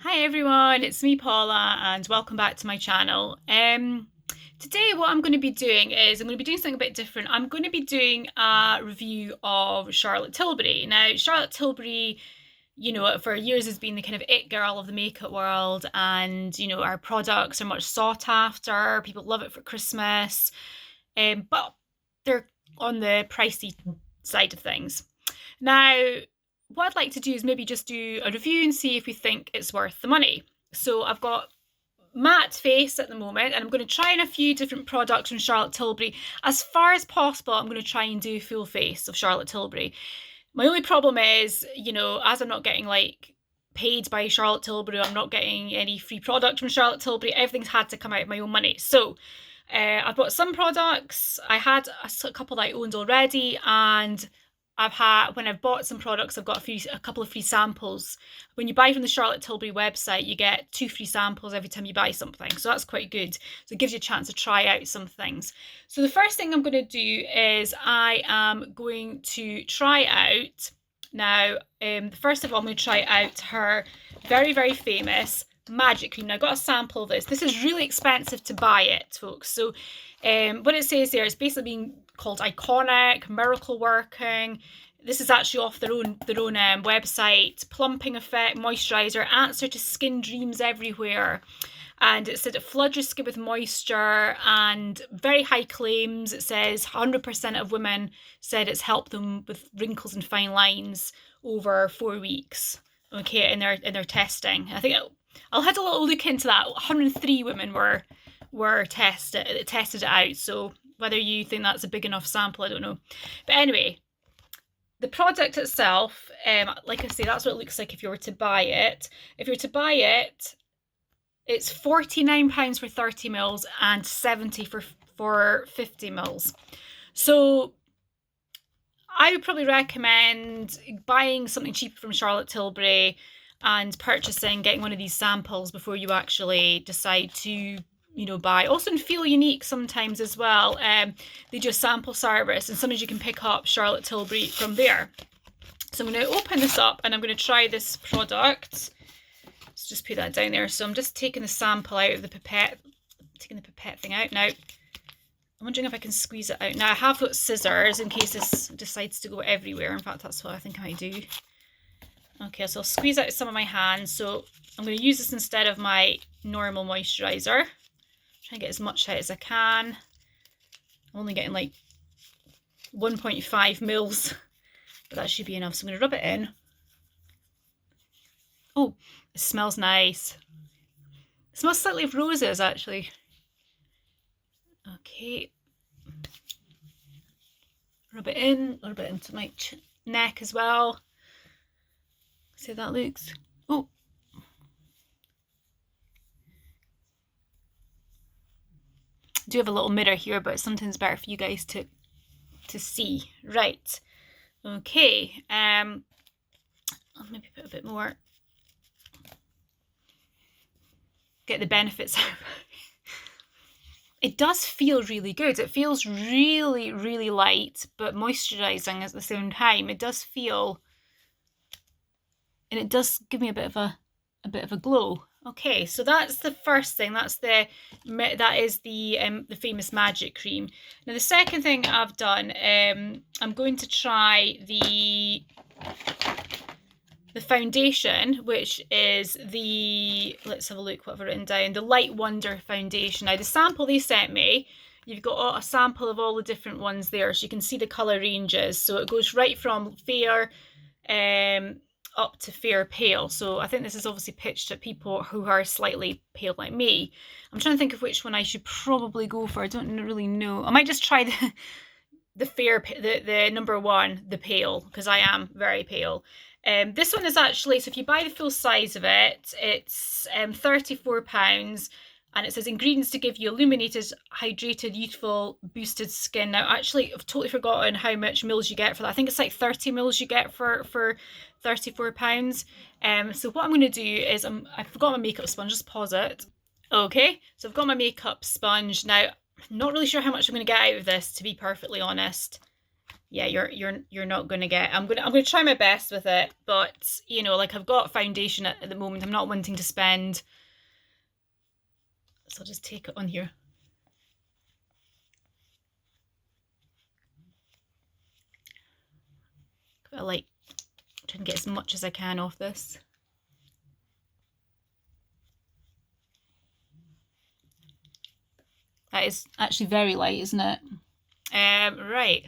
Hi everyone, it's me Paula and welcome back to my channel. Today what I'm going to be doing is I'm going to be doing something a bit different. I'm going to be doing a review of Charlotte Tilbury. Now Charlotte Tilbury, for years has been the kind of it girl of the makeup world, and our products are much sought after. People love it for Christmas, but they're on the pricey side of things. Now, what I'd like to do is maybe just do a review and see if we think it's worth the money. So I've got matte face at the moment, and I'm going to try in a few different products from Charlotte Tilbury. As far as possible, I'm going to try and do full face of Charlotte Tilbury. My only problem is, as I'm not getting paid by Charlotte Tilbury, I'm not getting any free product from Charlotte Tilbury, everything's had to come out of my own money. So I've bought some products. I had a couple that I owned already, and when I've bought some products, I've got a couple of free samples. When you buy from the Charlotte Tilbury website, you get 2 free samples every time you buy something. So that's quite good. So it gives you a chance to try out some things. So the first thing I'm going to do is I am going to try out, now, first of all, I'm going to try out her very, very famous Magic Cream. Now, I got a sample of this. This is really expensive to buy it, folks. So what it says there is basically being called Iconic, Miracle Working. This is actually off their own website. Plumping Effect, Moisturizer, Answer to Skin Dreams Everywhere. And it said it floods your skin with moisture, and very high claims. It says 100% of women said it's helped them with wrinkles and fine lines over 4 weeks. Okay, in their testing. I think I'll have a little look into that. 103 women were tested it out. So whether you think that's a big enough sample, I don't know. But anyway, the product itself, like I say, that's what it looks like if you were to buy it. If you were to buy it, it's £49 for 30 mils and 70 for 50 mils. So I would probably recommend buying something cheaper from Charlotte Tilbury and getting one of these samples before you actually decide to buy. Also in Feel Unique sometimes as well, they do a sample service, and sometimes you can pick up Charlotte Tilbury from there. So I'm going to open this up and I'm going to try this product. Let's just put that down there. So I'm just taking the sample out of the pipette, taking the pipette thing out. Now, I'm wondering if I can squeeze it out. Now, I have got scissors in case this decides to go everywhere. In fact, that's what I think I might do. Okay, so I'll squeeze out some of my hands. So I'm going to use this instead of my normal moisturizer. Try and get as much out as I can. I'm only getting like 1.5 mils, but that should be enough. So I'm going to rub it in. Oh, it smells nice. It smells slightly of roses, actually. Okay. Rub it in, a little bit into my neck as well. See how that looks. Oh. I do have a little mirror here, but it's sometimes better for you guys to see. Right. Okay. I'll maybe put a bit more. Get the benefits out. It does feel really good. It feels really, really light, but moisturizing at the same time. It does feel, and it does give me a bit of a glow. Okay, so that's the first thing. That is the famous Magic Cream. Now the second thing I've done, I'm going to try the foundation, which is let's have a look what I've written down, the Light Wonder foundation. Now the sample they sent me, you've got a sample of all the different ones there, so you can see the colour ranges. So it goes right from fair up to fair pale. So I think this is obviously pitched at people who are slightly pale like me. I'm trying to think of which one I should probably go for. I don't really know. I might just try the number one, the pale, because I am very pale. This one is actually, so if you buy the full size of it, it's £34, and it says ingredients to give you illuminated, hydrated, youthful, boosted skin. Now, actually, I've totally forgotten how much mils you get for that. I think it's like 30 mils you get for £34. So what I'm going to do is, I forgot my makeup sponge, just pause it. Okay, so I've got my makeup sponge. Now, I'm not really sure how much I'm going to get out of this, to be perfectly honest. yeah, you're not gonna get. I'm gonna try my best with it, but you know, like I've got foundation at the moment. I'm not wanting to spend, so I'll just take it on here. I like trying to get as much as I can off this. That is actually very light, isn't it? Right.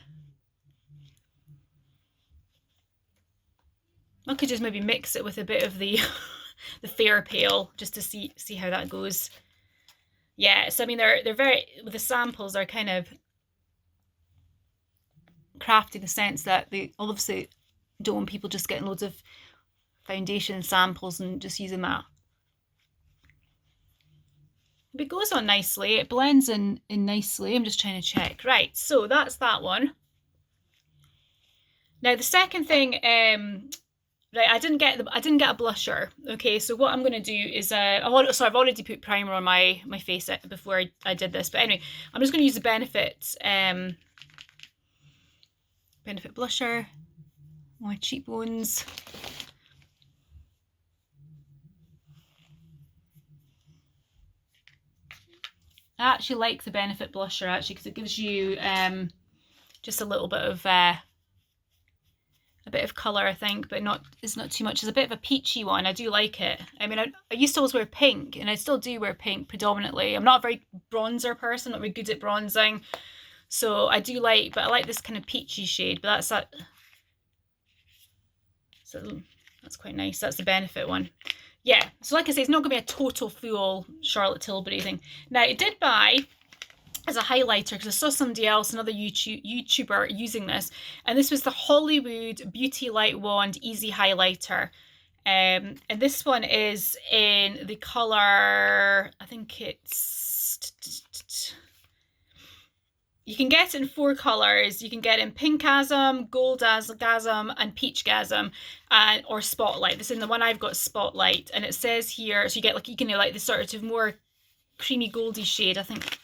I could just maybe mix it with a bit of the the Fair Pale just to see how that goes. Yeah, so I mean they're very, with the samples are kind of crafty in the sense that they obviously don't want people just getting loads of foundation samples and just using that. But it goes on nicely. It blends in nicely. I'm just trying to check. Right, so that's that one. Now the second thing, right, I didn't get a blusher. Okay, so what I'm going to do is, I've already put primer on my face before I did this. But anyway, I'm just going to use the Benefit blusher on my cheekbones. I actually like the Benefit blusher actually because it gives you just a little bit of colour, I think, but it's not too much. It's a bit of a peachy one. I do like it. I mean, I used to always wear pink, and I still do wear pink predominantly. I'm not a very bronzer person, not very good at bronzing, so I do like, but I like this kind of peachy shade. But that's that. So that's quite nice. That's the Benefit one. Yeah, so like I say, it's not going to be a total full Charlotte Tilbury thing. Now, I did buy as a highlighter because I saw somebody else, another YouTuber, using this, and this was the Hollywood Beauty Light Wand Easy Highlighter. And this one is in the colour, I think it's, you can get it in 4 colours. You can get it in Pinkgasm, Goldgasm, and Peachgasm, or Spotlight. This is the one I've got, Spotlight, and it says here, so you get like, you can like this sort of more creamy goldy shade, I think.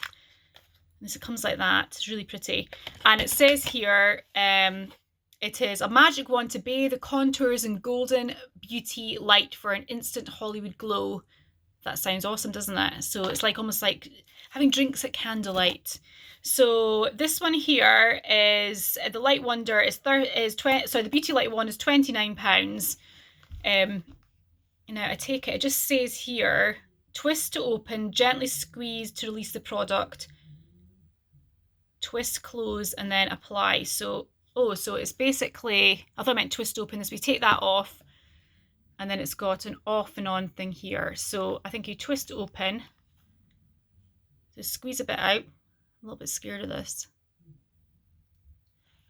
This, it comes like that. It's really pretty, and it says here, it is a magic wand to bathe the contours in golden beauty light for an instant Hollywood glow. That sounds awesome, doesn't it? So it's like almost like having drinks at candlelight. So this one here is the Light Wonder is the Beauty Light Wand is £29. Now I take it. It just says here, twist to open, gently squeeze to release the product. Twist, close, and then apply. So so it's basically, I thought I meant twist open. This, we take that off, and then it's got an off and on thing here. So I think you twist open, just squeeze a bit out. I'm a little bit scared of this.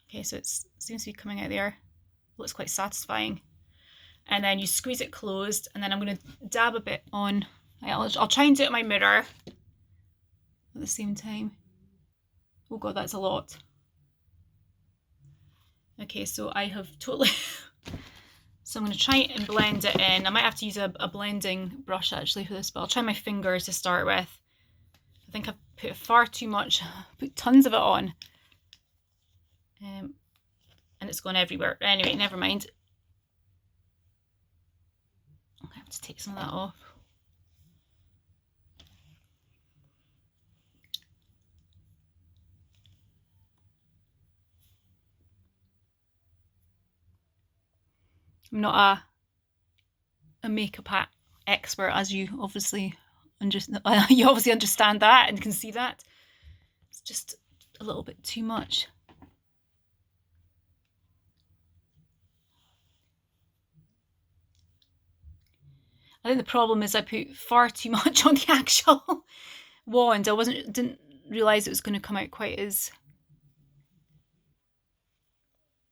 Okay, so it seems to be coming out there. Looks quite satisfying. And then you squeeze it closed, and then I'm going to dab a bit on. I'll try and do it in my mirror at the same time. Oh god, that's a lot. Okay, so I have totally so I'm going to try and blend it in. I might have to use a blending brush actually for this, but I'll try my fingers to start with. I think I've put far too much, put tons of it on, and it's gone everywhere. Anyway, never mind. I have to take some of that off. I'm not a makeup expert, as you obviously understand that and can see that. It's just a little bit too much. I think the problem is I put far too much on the actual wand. I didn't realise it was going to come out quite as.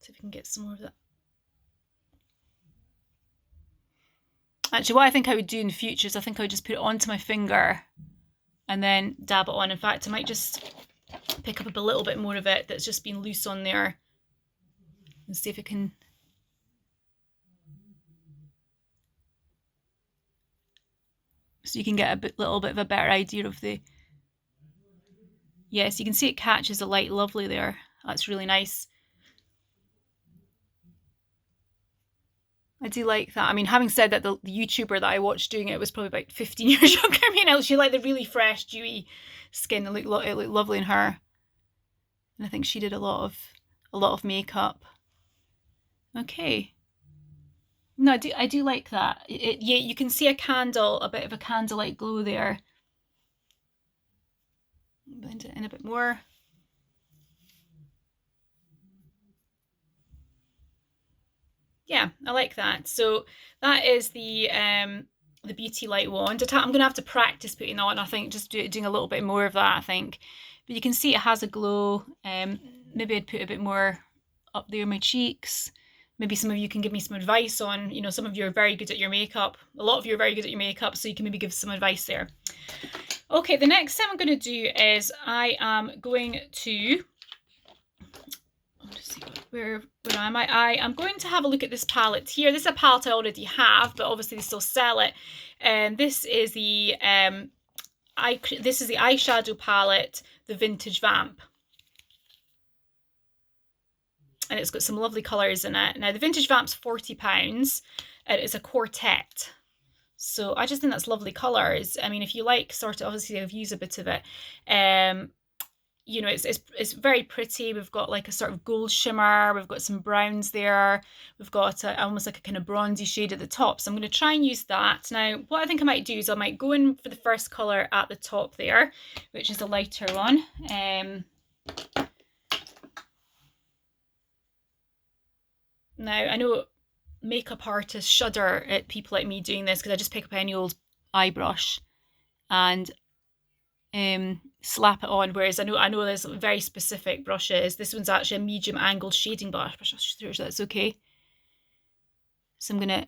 See if we can get some more of that. Actually, what I think I would do in the future is I think I would just put it onto my finger and then dab it on. In fact, I might just pick up a little bit more of it that's just been loose on there and see if it can. So you can get a little bit of a better idea of the. Yes, you can see it catches the light lovely there. That's really nice. I do like that. I mean, having said that, the YouTuber that I watched doing it was probably about 15 years younger than me now. She liked the really fresh, dewy skin. It looked lovely in her. And I think she did a lot of makeup. Okay. No, I do like that. Yeah, you can see a bit of a candlelight glow there. Blend it in a bit more. Yeah, I like that. So that is the Beauty Light wand. I'm going to have to practice putting on, I think, just doing a little bit more of that, I think. But you can see it has a glow. Maybe I'd put a bit more up there in my cheeks. Maybe some of you can give me some advice on, you know, some of you are very good at your makeup. A lot of you are very good at your makeup, so you can maybe give some advice there. Okay, the next thing I'm going to do is I am going to, just see where am I? I'm going to have a look at this palette here. This is a palette I already have, but obviously they still sell it. And this is the eyeshadow palette, the Vintage Vamp. And it's got some lovely colours in it. Now the Vintage Vamp's £40 and it's a quartet. So I just think that's lovely colours. I mean, if you like sort of, obviously I've used a bit of it. You know, it's very pretty. We've got like a sort of gold shimmer. We've got some browns there. We've got almost like a kind of bronzy shade at the top. So I'm going to try and use that. Now, what I think I might do is I might go in for the first colour at the top there, which is a lighter one. Now, I know makeup artists shudder at people like me doing this because I just pick up any old eye brush and slap it on, whereas I know there's very specific brushes. This one's actually a medium angled shading brush. I'm sure that's okay. So I'm gonna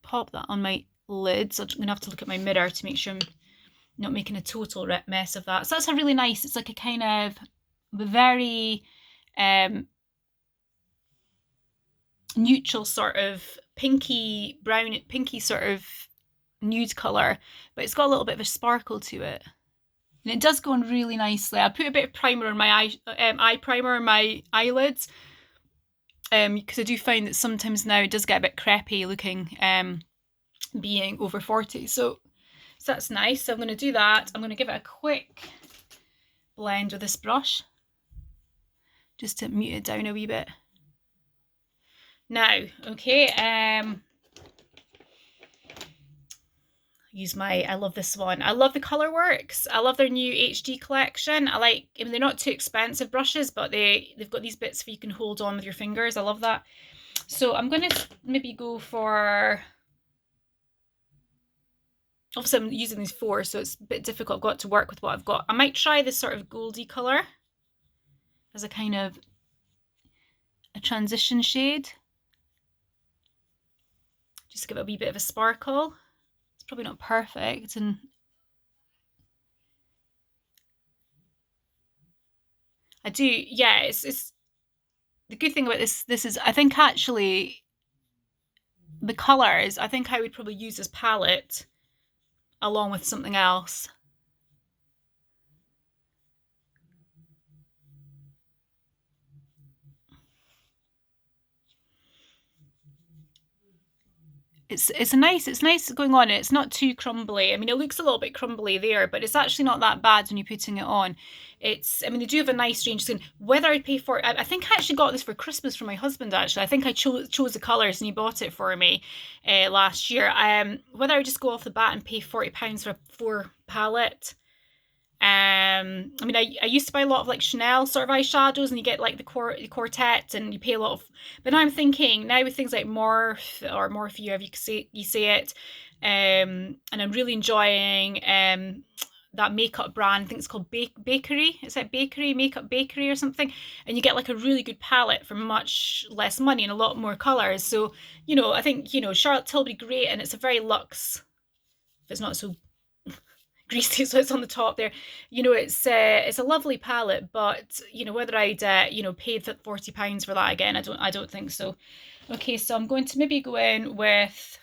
pop that on my lid. So I'm gonna have to look at my mirror to make sure I'm not making a total mess of that. So that's a really nice, it's like a kind of very neutral sort of pinky brown, pinky sort of nude colour, but it's got a little bit of a sparkle to it. And it does go on really nicely. I put a bit of primer on my eye primer on my eyelids because I do find that sometimes now it does get a bit crepey looking being over 40. So that's nice. So I'm going to do that. I'm going to give it a quick blend with this brush just to mute it down a wee bit. Now, okay, I love this one. I love the Colourworks. I love their new HD collection. I mean, they're not too expensive brushes, but they've got these bits where you can hold on with your fingers. I love that. So I'm going to maybe go for, obviously I'm using these 4, so it's a bit difficult. I've got to work with what I've got. I might try this sort of goldy colour as a kind of a transition shade. Just give it a wee bit of a sparkle. It's probably not perfect, and I do, yeah, it's the good thing about this is I think actually the colours, I think I would probably use this palette along with something else. It's nice going on. It's not too crumbly. I mean, it looks a little bit crumbly there, but it's actually not that bad when you're putting it on. I mean, they do have a nice range of skin. Whether I'd pay for it, I think I actually got this for Christmas from my husband, actually. I think I chose the colours and he bought it for me last year. Whether I would just go off the bat and pay £40 for a 4 palette. I mean, I used to buy a lot of like Chanel sort of eyeshadows, and you get like the quartet, and you pay a lot of. But now I'm thinking now with things like Morphe or Morphe, however you say it, and I'm really enjoying that makeup brand. I think it's called Bakery. Is it Bakery Makeup Bakery or something? And you get like a really good palette for much less money and a lot more colours. So you know, I think Charlotte Tilbury great, and it's a very luxe. If it's not so greasy, so it's on the top there. It's a lovely palette, but whether I'd paid £40 for that again, I don't think so. Okay, so I'm going to maybe go in with,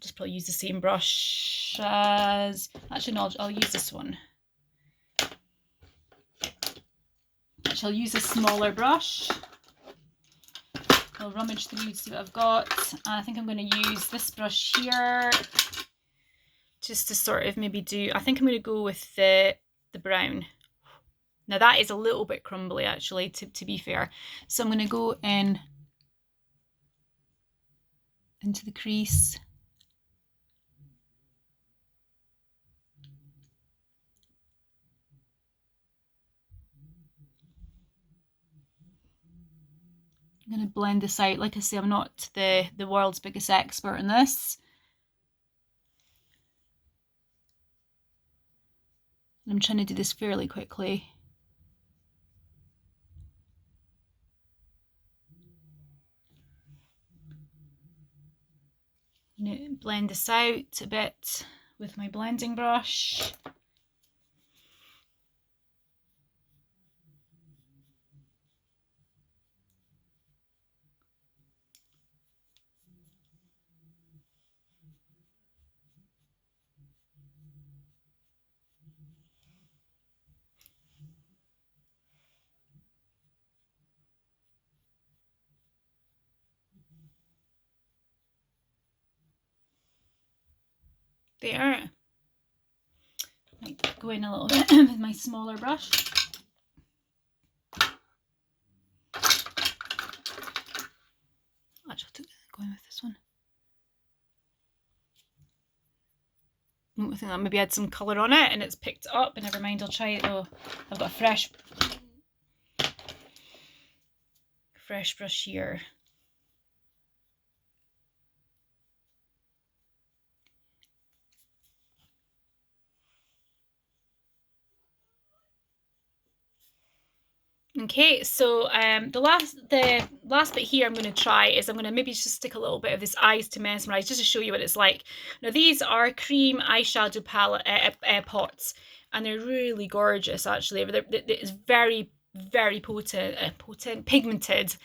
just probably use the same brush as, actually no, I'll use this one. Actually, I'll use a smaller brush. I'll rummage through to see what I've got. I think I'm going to use this brush here just to sort of maybe do, I think I'm going to go with the brown. Now that is a little bit crumbly actually, to be fair. So I'm going to go in into the crease. I'm going to blend this out. Like I say, I'm not the world's biggest expert in this. I'm trying to do this fairly quickly. I'm going to blend this out a bit with my blending brush. There. Might go in a little bit with my smaller brush. Actually, going with this one. I think that maybe had some colour on it and it's picked it up, but never mind, I'll try it. Oh, I've got a fresh brush here. Okay, so the last bit here I'm going to try is I'm going to maybe just stick a little bit of this Eyes to Mesmerize just to show you what it's like. Now these are cream eyeshadow palette pots, and they're really gorgeous actually. It's very, very potent pigmented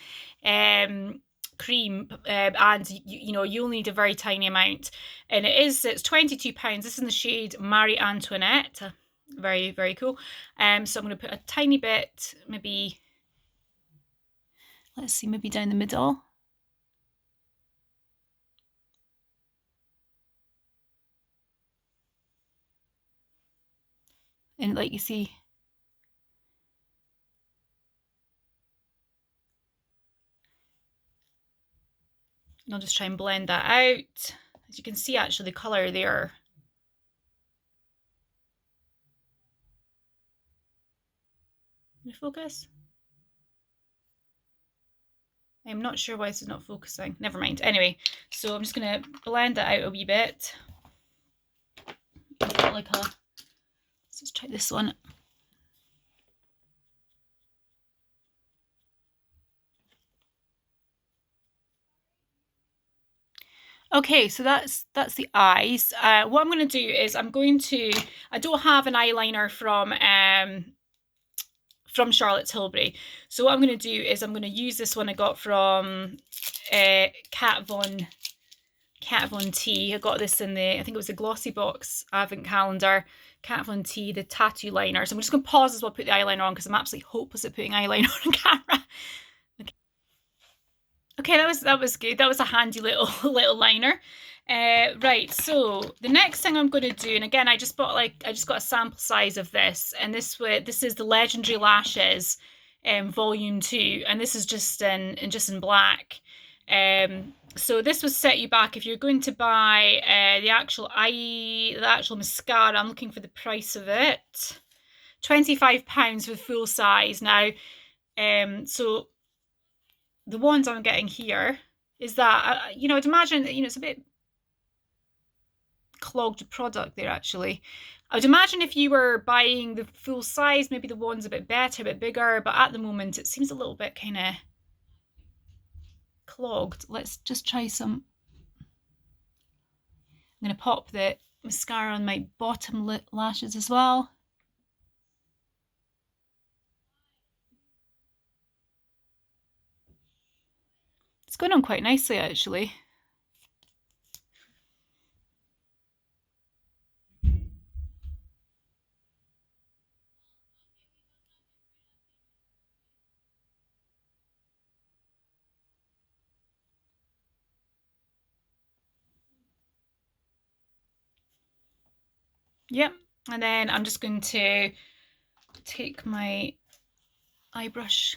cream, and you know, you'll need a very tiny amount, and it's £22. This is in the shade Marie Antoinette. Very, very cool. So I'm going to put a tiny bit, maybe, let's see, maybe down the middle. And like you see, and I'll just try and blend that out. As you can see, actually, the colour there. Can you focus? I'm not sure why this is not focusing. Never mind. Anyway, so I'm just going to blend that out a wee bit. Like a, let's just try this one. Okay, so that's the eyes. What I'm going to do is I don't have an eyeliner from Charlotte Tilbury. So what I'm going to do is I'm going to use this one I got from Kat Von T. I got this in the, I think it was a Glossy Box advent calendar. Kat Von T, the tattoo liner. So I'm just going to pause as well, put the eyeliner on, because I'm absolutely hopeless at putting eyeliner on camera. Okay, that was good. That was a handy little liner. Right, so the next thing I'm going to do, and again, I just got a sample size of this, and this is the Legendary Lashes, Volume 2, and this is just in black. So this will set you back if you're going to buy the actual mascara. I'm looking for the price of it. £25 with full size. Now, so the ones I'm getting here is that, you know, I'd imagine that, you know, it's a bit clogged product there actually. I would imagine if you were buying the full size, maybe the one's a bit better, a bit bigger, but at the moment it seems a little bit kind of clogged. Let's just try some. I'm going to pop the mascara on my bottom lashes as well. It's going on quite nicely actually. Yep. And then I'm just going to take my eye brush.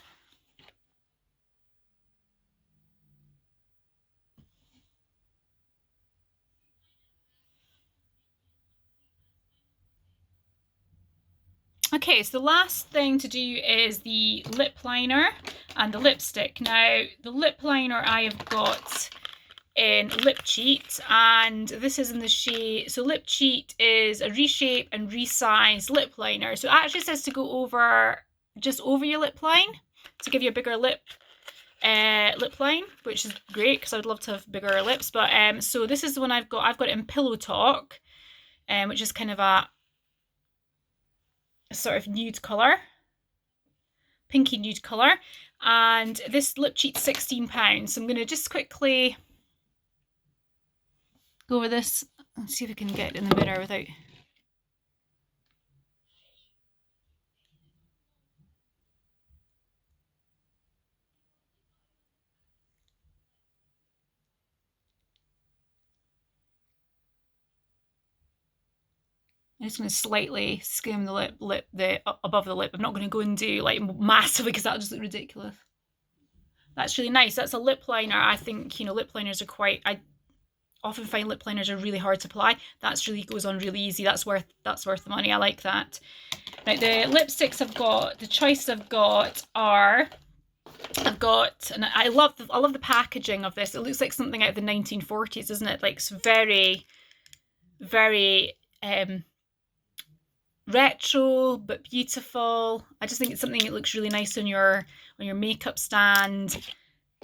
Okay, so the last thing to do is the lip liner and the lipstick. Now, the lip liner I have got in Lip Cheat, and this is in the shade, so Lip Cheat is a reshape and resize lip liner. So it actually says to go over, just over your lip line, to give you a bigger lip line, which is great because I would love to have bigger lips. But so this is the one I've got it in Pillow Talk, which is kind of a sort of nude colour, pinky nude colour, and this Lip Cheat's £16. So I'm going to just quickly go over this and see if I can get it in the mirror without... I'm just going to slightly skim the lip above the lip. I'm not going to go and do like massively because that'll just look ridiculous. That's really nice. That's a lip liner. I think, you know, lip liners are quite... I often find lip liners are really hard to apply. That's really goes on really easy. That's worth the money. I like that. Now the lipsticks I've got, the choices I've got are... I've got, and I love the packaging of this. It looks like something out of the 1940s, doesn't it? Like it's very, very retro but beautiful. I just think it's something that looks really nice on your makeup stand,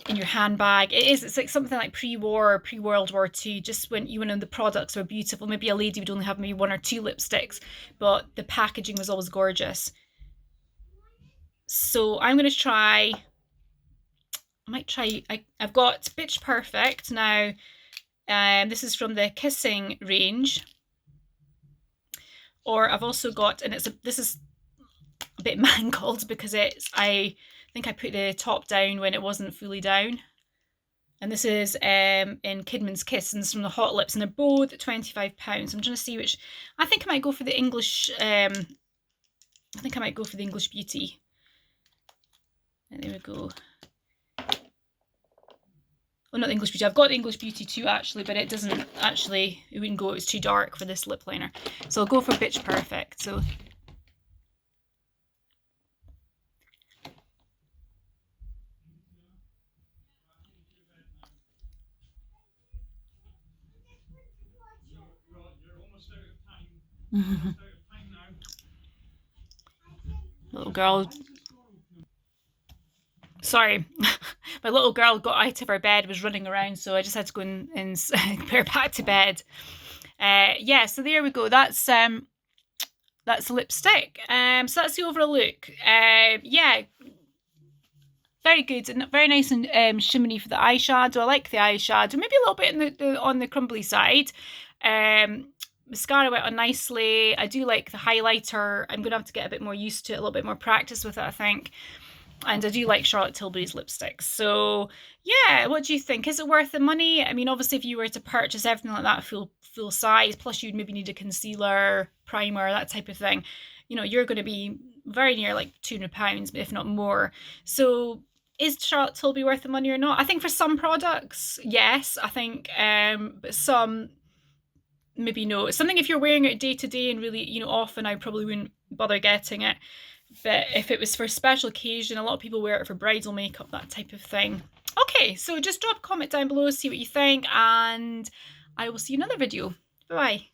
in your handbag. It's like something like pre-World War II, just when you know the products were beautiful. Maybe a lady would only have maybe 1 or 2 lipsticks, but the packaging was always gorgeous. So I'm going to try... I might try... I've got Bitch Perfect now. This is from the Kissing range. Or I've also got, and this is a bit mangled because I think I put the top down when it wasn't fully down. And this is in Kidman's Kiss, and it's from the Hot Lips, and they're both £25. I'm trying to see which... I think I might go for the English... I think I might go for the English Beauty. And there we go. Well, not the English Beauty. I've got the English Beauty too, actually, but it doesn't actually... It wouldn't go. It was too dark for this lip liner. So I'll go for Bitch Perfect. So... Little girl... Sorry, my little girl got out of her bed, was running around, so I just had to go and put her back to bed. Yeah, so there we go. That's lipstick. So that's the overall look. Yeah, very good and very nice and shimmery for the eyeshadow. I like the eyeshadow. Maybe a little bit on the crumbly side. Mascara went on nicely. I do like the highlighter. I'm going to have to get a bit more used to it, a little bit more practice with it, I think. And I do like Charlotte Tilbury's lipsticks. So yeah, what do you think? Is it worth the money? I mean, obviously if you were to purchase everything like that full size, plus you'd maybe need a concealer, primer, that type of thing, you know, you're going to be very near like £200, if not more. So is Charlotte Tilbury worth the money or not? I think for some products, yes. I think, but some, maybe no. It's something if you're wearing it day to day and really, you know, often, I probably wouldn't bother getting it. But if it was for a special occasion, a lot of people wear it for bridal makeup, that type of thing. Okay, so just drop a comment down below, see what you think, and I will see you in another video. Bye-bye.